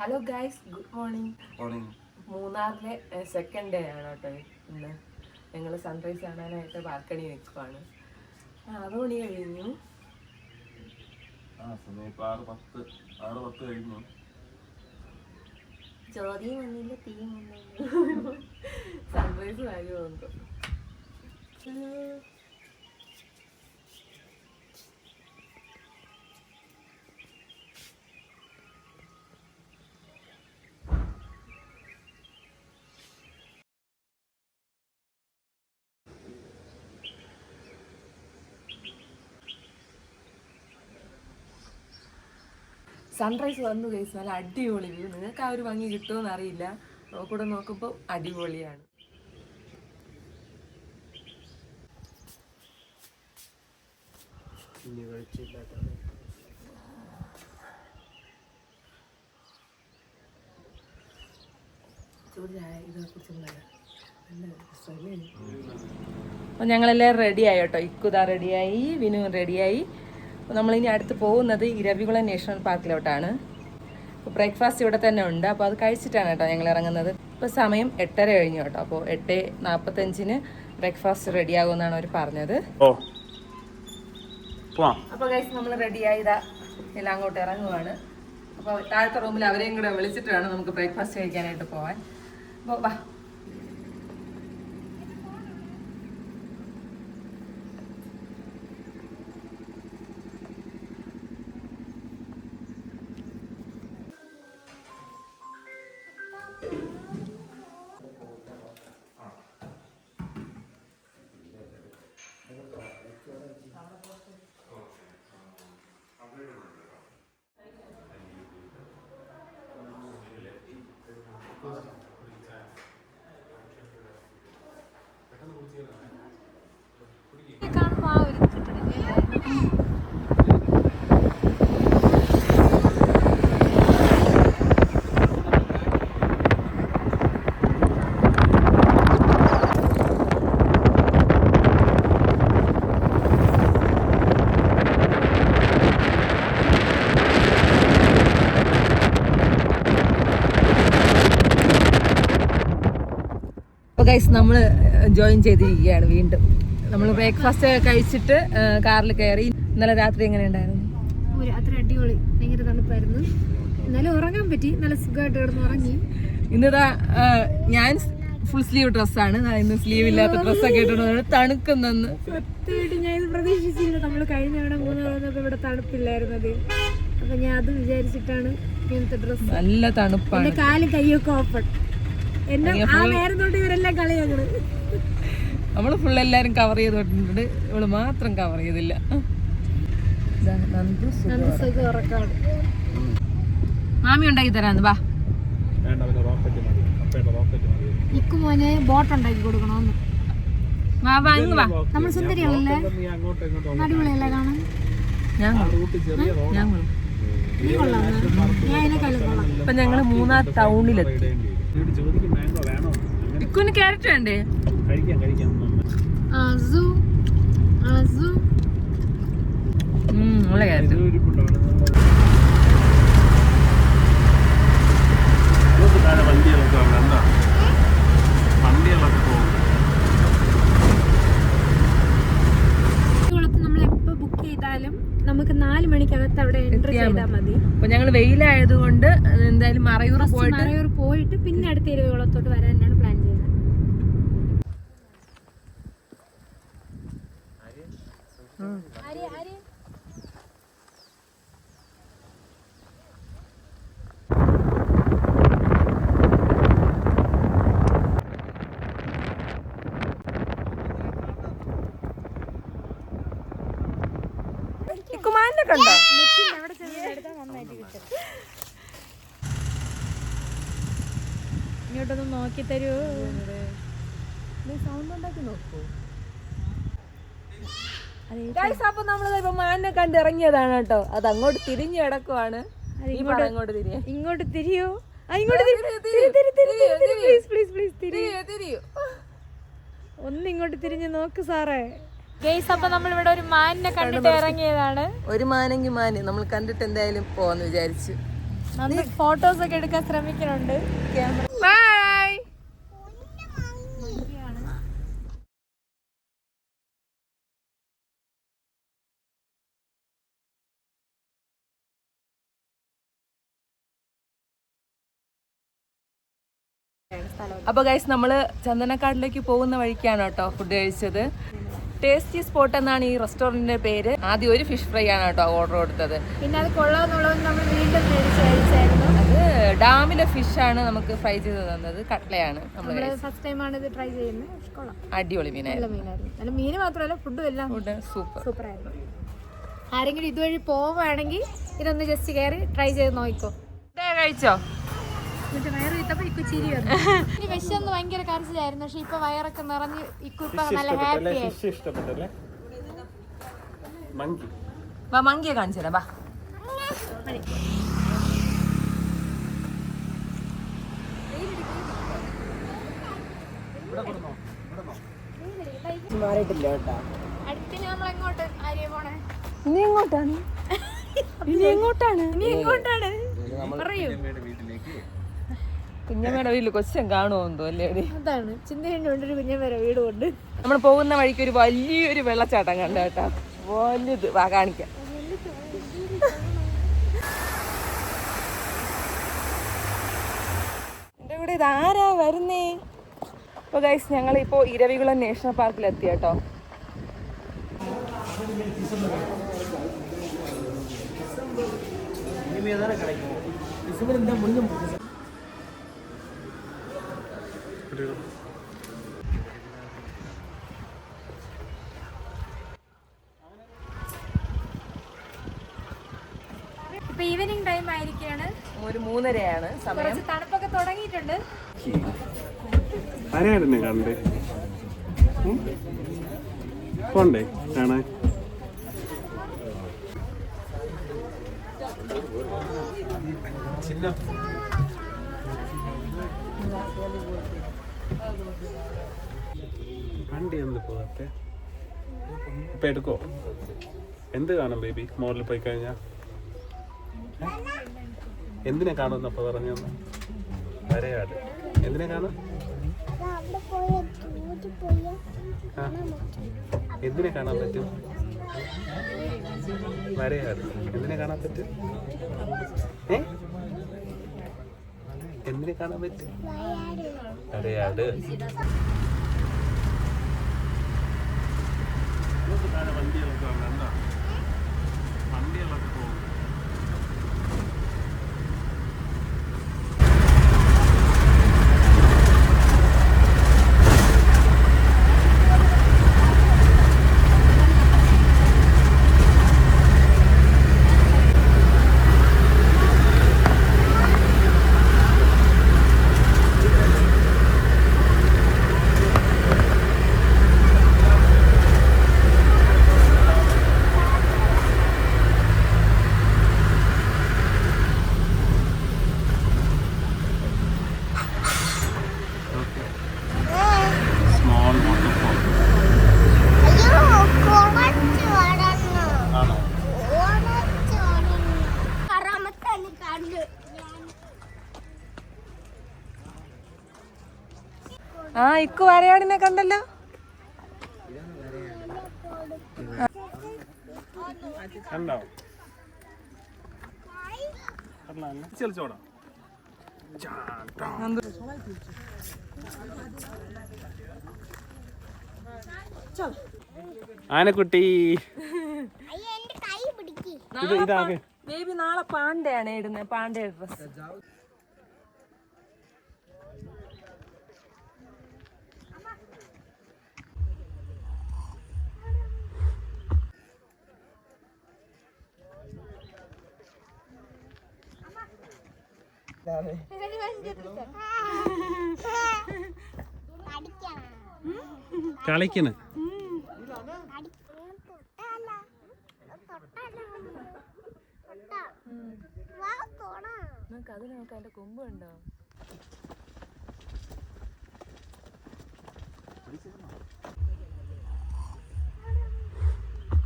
Hello guys, good morning. മൂന്നാറിലെ second day ആണ് കേട്ടോ ഇന്ന്. ഞങ്ങൾ സൺറൈസ് കാണാനായിട്ട് ബാൽക്കണി നിൽക്കുവാണ്. 6 മണി കഴിഞ്ഞു. ചോദ്യം വന്നില്ല, തീയും വന്നില്ല. സൺറൈസ് കാര്യമുണ്ട്. സൺറൈസ് വന്നു കഴിച്ച് നല്ല അടിപൊളി വ്യൂ. നിങ്ങൾക്ക് ആ ഒരു ഭംഗി കിട്ടുമെന്ന് അറിയില്ല, കൂടെ നോക്കുമ്പോൾ അടിപൊളിയാണ്. അപ്പോൾ ഞങ്ങളെല്ലാവരും റെഡിയായി കേട്ടോ. ഇക്കുതാ റെഡിയായി, വിനു റെഡിയായി. അപ്പോൾ നമ്മളിനി അടുത്ത് പോകുന്നത് ഇരവികുളം നാഷണൽ പാർക്കിലോട്ടാണ്. അപ്പോൾ ബ്രേക്ക്ഫാസ്റ്റ് ഇവിടെ തന്നെ ഉണ്ട്. അപ്പോൾ അത് കഴിച്ചിട്ടാണ് കേട്ടോ ഞങ്ങൾ ഇറങ്ങുന്നത്. ഇപ്പോൾ സമയം 8:30 കഴിഞ്ഞു കേട്ടോ. അപ്പോൾ 8:45 ബ്രേക്ക്ഫാസ്റ്റ് റെഡിയാകുമെന്നാണ് അവർ പറഞ്ഞത്. അപ്പോൾ ഗൈസ് നമ്മൾ റെഡിയായതാ, എല്ലാം അങ്ങോട്ട് ഇറങ്ങുവാണ്. അപ്പോൾ താഴത്തെ റൂമിൽ അവരെയും കൂടെ വിളിച്ചിട്ട് വേണം നമുക്ക് ബ്രേക്ക്ഫാസ്റ്റ് കഴിക്കാനായിട്ട് പോകാൻ. അപ്പോൾ വാ. ഗൈസ് നമ്മൾ ജോയിൻ ചെയ്തിരിക്കുകയാണ് വീണ്ടും. നമ്മൾ ബ്രേക്ക്ഫാസ്റ്റ് കഴിച്ചിട്ട് കാറിൽ കയറി. ഇന്നലെ രാത്രി എങ്ങനെ ഉണ്ടായിരുന്നു? രാത്രി അടിപൊളി, ഭയങ്കര തണുപ്പായിരുന്നു. എന്നാലും ഉറങ്ങാൻ പറ്റി, നല്ല സുഖമായിട്ട് കിടന്ന് ഉറങ്ങി. ഇന്നതാ ഞാൻ ഫുൾ സ്ലീവ് ഡ്രസ്സാണ്, ഇന്ന് സ്ലീവ് ഇല്ലാത്ത ഡ്രസ്സൊക്കെ ഇട്ടിട്ട് തണുക്കുന്നെന്ന്. സത്യമായിട്ട് ഞാൻ ഇത് പ്രതീക്ഷിച്ചില്ല. നമ്മൾ കഴിഞ്ഞ അവിടെ 3 വന്നപ്പോൾ ഇവിടെ തണുപ്പില്ലായിരുന്നത്. അപ്പൊ ഞാൻ അത് വിചാരിച്ചിട്ടാണ് ഇങ്ങനത്തെ ഡ്രസ്സ്. നല്ല തണുപ്പാണ്, കാലും കയ്യൊക്കെ ഓപ്പൺ. എന്നെ ആ നേരം തൊട്ട് ഇവരെല്ലാം കളിയാക്കണ്. നമ്മള് ഫുൾ എല്ലാരും കവർ ചെയ്തോട്ടുണ്ട്, ഇവള് മാത്രം കവർ ചെയ്തില്ല. മാമി ഉണ്ടാക്കി തരാന്ന് വാ. ഇക്കു മോനെ ബോട്ട് ഉണ്ടാക്കി കൊടുക്കണോന്ന്. വാ വാ ഇങ്ങ് വാ. നമ്മൾ സുന്ദരികളല്ലേ, അടിപൊളിയല്ലേ കാണാൻ. നീ കൊള്ളാം, ഞാൻ അതിനെക്കാളും കൊള്ളാം. ഇപ്പൊ ഞങ്ങള് മൂന്നാർ ടൗണിലെത്തി. ഇക്കുന് ക്യാരറ്റ് വേണ്ടേ? നല്ല ക്യാരറ്റ്. നമ്മളെപ്പോ ബുക്ക് ചെയ്താലും നമുക്ക് 4 മണിക്കകത്ത് അവിടെ എൻട്രി ചെയ്താൽ മതി. അപ്പൊ ഞങ്ങൾ വെയിലായതുകൊണ്ട് എന്തായാലും മറയൂർ പോയിട്ട് പിന്നെ അടുത്ത ഇരവികുളത്തോട്ട് വരാനാണ് പ്ലാൻ ചെയ്യുന്നത്. കുമാരനെ കണ്ടോ? ഇങ്ങോട്ടൊന്ന് നോക്കി തരൂ. സൗണ്ട് ഉണ്ടാക്കി നോക്കൂ. അപ്പൊ നമ്മളിപ്പോ മാനിനെ കണ്ട് ഇറങ്ങിയതാണ് കേട്ടോ. അത് അങ്ങോട്ട് തിരിഞ്ഞു കിടക്കുവാണ്. ഇങ്ങോട്ട് തിരിയോ? ഒന്നിങ്ങോട്ട് തിരിഞ്ഞു നോക്ക് സാറേ. ഗൈസ്, അപ്പൊ നമ്മളിവിടെ ഒരു മാനിനെ കണ്ടിട്ട് ഇറങ്ങിയതാണ്. ഒരു മാനെങ്കിൽ മാന് നമ്മൾ കണ്ടിട്ട് എന്തായാലും പോവാന്ന് വിചാരിച്ചു. നന്ദി ഫോട്ടോസ് ഒക്കെ എടുക്കാൻ ശ്രമിക്കുന്നുണ്ട്. ബൈ. അപ്പോൾ ഗൈസ് നമ്മൾ ചന്ദനക്കാടിലേക്ക് പോകുന്ന വഴിക്കാണ് കേട്ടോ ഫുഡ് കഴിച്ചത്. ടേസ്റ്റി സ്പോട്ട് എന്നാണ് ഈ റെസ്റ്റോറൻറ്റിൻ്റെ പേര്. ആദ്യം ഒരു ഫിഷ് ഫ്രൈ ആണ് കേട്ടോ ഓർഡർ കൊടുത്തത്. പിന്നെ അത് കൊള്ളാമെന്നുള്ളത് നമ്മൾ വീണ്ടും കഴിച്ചായിരുന്നു. അത് ഡാമിലെ ഫിഷാണ് നമുക്ക് ഫ്രൈ ചെയ്ത് തന്നത്. കട്ട്ലയാണ് നമ്മൾ ഫസ്റ്റ് ടൈമാണ് ഇത് ട്രൈ ചെയ്യുന്നത്. കൊള്ളാം, അടിപൊളി മീനായിരുന്നു. അല്ല മീൻ മാത്രമല്ല ഫുഡും എല്ലാം സൂപ്പർ ആയിരുന്നു. ആരെങ്കിലും ഇതുവഴി പോവുകയാണെങ്കിൽ ഇതൊന്ന് ജസ്റ്റ് കയറി ട്രൈ ചെയ്ത് നോക്കിക്കോ. കഴിച്ചോ? എന്നിട്ട് വയറ് വിട്ടപ്പോ ഇക്കു ചിരി വന്നു. ഇനി വിശന്ന് ഭയങ്കര കരച്ചിലായിരുന്നു. പക്ഷെ ഇപ്പൊ വയറൊക്കെ നിറഞ്ഞ് ഇക്കു ഇപ്പൊ നല്ല ഹാപ്പി ആയി. മങ്കിയെ കാണിച്ചു തരാം. മാറിയിട്ടില്ല കേട്ടോ. അടുത്തിന് നമ്മൾ എങ്ങോട്ട് ആര്യ പോണേ? ഇനി എങ്ങോട്ടാണ്? ഇനി എങ്ങോട്ടാണ് പറയൂ. കുഞ്ഞമ്മയുടെ വീട്ടിൽ കൊച്ചൻ കാണുമോ അല്ലേ? അതാണ് ചിന്തയുണ്ട്. കുഞ്ഞമ്മയുടെ വീട് കൊണ്ട് നമ്മൾ പോകുന്ന വഴിക്ക് ഒരു വലിയൊരു വെള്ളച്ചാട്ടം കണ്ട കേട്ടോ. വലുത് വാ കാണിക്കാം. എൻ്റെ കൂടെ ഇതാരാ വരുന്നേ? അപ്പോൾ ഗൈസ് ഞങ്ങളിപ്പോൾ ഇരവികുളം നാഷണൽ പാർക്കിൽ എത്തി കേട്ടോ. ഇപ്പൊ ഈവനിങ് ടൈം ആയിരിക്കാണ്. ഒരു 3:30 സമയം. കുറച്ച് തണുപ്പൊക്കെ തുടങ്ങിയിട്ടുണ്ട്. ആരെയായിരുന്നു കണ്ടേ? പോണ്ടേ കാണാൻ? വണ്ടി എന്ത് പോകത്തെ? ഇപ്പൊ എടുക്കോ? എന്ത് കാണാം ബേബി മോളിൽ പോയി കഴിഞ്ഞാ? എന്തിനെ കാണുന്നപ്പോ പറഞ്ഞു വരയാട്. എന്തിനെ കാണാം? എന്തിനെ കാണാൻ പറ്റും? വരയാട്. എന്തിനെ കാണാൻ പറ്റും? എന്തിനെ കാണാൻ പറ്റും? വരയാട്. വണ്ടികളൊക്കെ എന്താ വണ്ടികളൊക്കെ പോകും. ആ ഇക്കു വരയാടിനെ കണ്ടല്ലോ. കണ്ടോ? ചലിച്ചോടാ. ആനക്കുട്ടി ഇതാകെ ബേബി നാളെ പാണ്ടയാണ് ഇടുന്നത്. പാണ്ഡ്യ ഡ്രസ്. കളിക്കണ്. അത് നോക്കാം. അതിന്റെ കൊമ്പ് ഉണ്ടോ?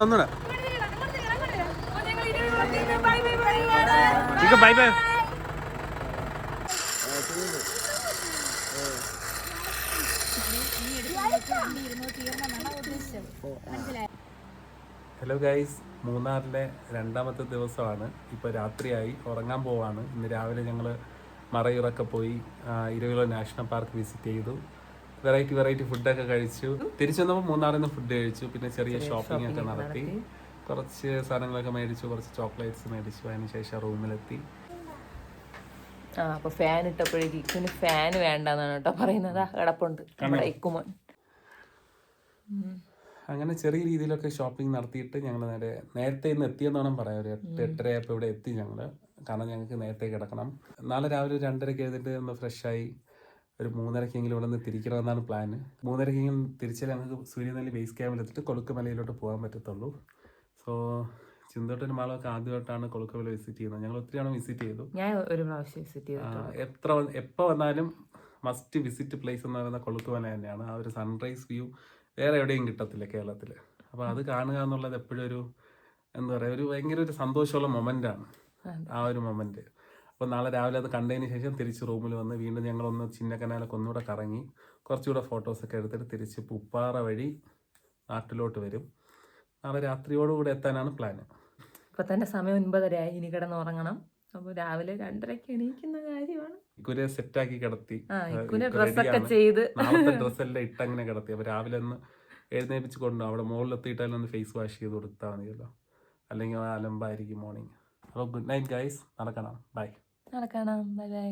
ഒന്നുകൂടെ ബൈ ബൈ. ഹലോ ഗൈസ്, മൂന്നാറിലെ രണ്ടാമത്തെ ദിവസമാണ്. ഇപ്പോൾ രാത്രിയായി, ഉറങ്ങാൻ പോവാണ്. ഇന്ന് രാവിലെ ഞങ്ങൾ മറയൂറൊക്കെ പോയി ഇരവികുളം നാഷണൽ പാർക്ക് വിസിറ്റ് ചെയ്തു. വെറൈറ്റി ഫുഡൊക്കെ കഴിച്ചു. തിരിച്ചു വന്നപ്പോൾ മൂന്നാറിൽ നിന്ന് ഫുഡ് കഴിച്ചു. പിന്നെ ചെറിയ ഷോപ്പിംഗ് ഒക്കെ നടത്തി. കുറച്ച് സാധനങ്ങളൊക്കെ മേടിച്ചു, കുറച്ച് ചോക്ലേറ്റ്സ് മേടിച്ചു. അതിനുശേഷം റൂമിലെത്തി. അപ്പൊ ഫാൻ ഇട്ടപ്പോഴേക്കും ഇക്കുന് ഫാൻ വേണ്ടെന്നാണ് കേട്ടോ പറയുന്നത്. കിടപ്പുണ്ട് നമ്മുടെ ഇക്കുമോൻ. അങ്ങനെ ചെറിയ രീതിയിലൊക്കെ ഷോപ്പിംഗ് നടത്തിയിട്ട് ഞങ്ങൾ നേരത്തെ ഇന്ന് എത്തിയെന്നോണം പറയാം. ഒരു 8:30 ഇവിടെ എത്തി ഞങ്ങൾ. കാരണം ഞങ്ങൾക്ക് നേരത്തെ കിടക്കണം. നാളെ രാവിലെ 2:30 എഴുതിട്ട് ഒന്ന് ഫ്രഷായി ഒരു 3:30 ഇവിടെ നിന്ന് തിരിക്കണമെന്നാണ് പ്ലാൻ. 3:30 തിരിച്ചാൽ ഞങ്ങൾക്ക് സൂര്യനെല്ലി ബേസ് ക്യാമ്പിലെത്തിയിട്ട് കൊളുക്കുമലയിലോട്ട് പോകാൻ പറ്റത്തുള്ളൂ. സോ ചിന്തോട്ടൊരു മാളൊക്കെ ആദ്യമായിട്ടാണ് കൊളുക്കുമല വിസിറ്റ് ചെയ്യുന്നത്. ഞങ്ങൾ ഒത്തിരി തവണ വിസിറ്റ് ചെയ്തു. ഞാൻ ഒരു പ്രാവശ്യം വിസിറ്റ് ചെയ്തു. എപ്പോൾ വന്നാലും മസ്റ്റ് വിസിറ്റ് പ്ലേസ് എന്ന് പറയുന്ന കൊളുക്കുമല തന്നെയാണ്. ആ ഒരു സൺറൈസ് വ്യൂ വേറെ എവിടെയും കിട്ടത്തില്ല കേരളത്തിൽ. അപ്പോൾ അത് കാണുക എന്നുള്ളത് എപ്പോഴും ഒരു എന്താ പറയുക, ഒരു ഭയങ്കര ഒരു സന്തോഷമുള്ള മൊമെൻ്റാണ് ആ ഒരു മൊമെൻറ്റ്. അപ്പോൾ നാളെ രാവിലെ അത് കണ്ടതിന് ശേഷം തിരിച്ച് റൂമിൽ വന്ന് വീണ്ടും ഞങ്ങളൊന്ന് ചിന്നക്കനാലൊക്കെ ഒന്നുകൂടെ കറങ്ങി കുറച്ചുകൂടെ ഫോട്ടോസൊക്കെ എടുത്തിട്ട് തിരിച്ച് പുപ്പാറ വഴി നാട്ടിലോട്ട് വരും. നാളെ രാത്രിയോടുകൂടെ എത്താനാണ് പ്ലാന്. ഇപ്പൊ തന്നെ സമയം 9:30 ഇനി കിടന്നുറങ്ങണം. അപ്പോൾ രാവിലെ 2:30 എണീക്കുന്ന കാര്യമാണ്. ഇക്കുരെ സെറ്റാക്കി കിടത്തി, ഡ്രസ്സൊക്കെ ചെയ്ത് നാളത്തെ ഡ്രസ്സെല്ലാം ഇട്ടങ്ങനെ കിടത്തി. അപ്പോൾ രാവിലെ ഒന്ന് എഴുന്നേപ്പിച്ച് കൊണ്ടു അവിടെ മുകളിലെത്തിയിട്ടാലും ഒന്ന് ഫേസ് വാഷ് ചെയ്ത് കൊടുത്താൽ മതിയല്ലോ, അല്ലെങ്കിൽ അലമ്പായിരിക്കും മോർണിംഗ്. അപ്പോൾ ഗുഡ് നൈറ്റ് ഗൈസ്, നടക്കണം. ബൈ. നടക്കണം. Bye bye.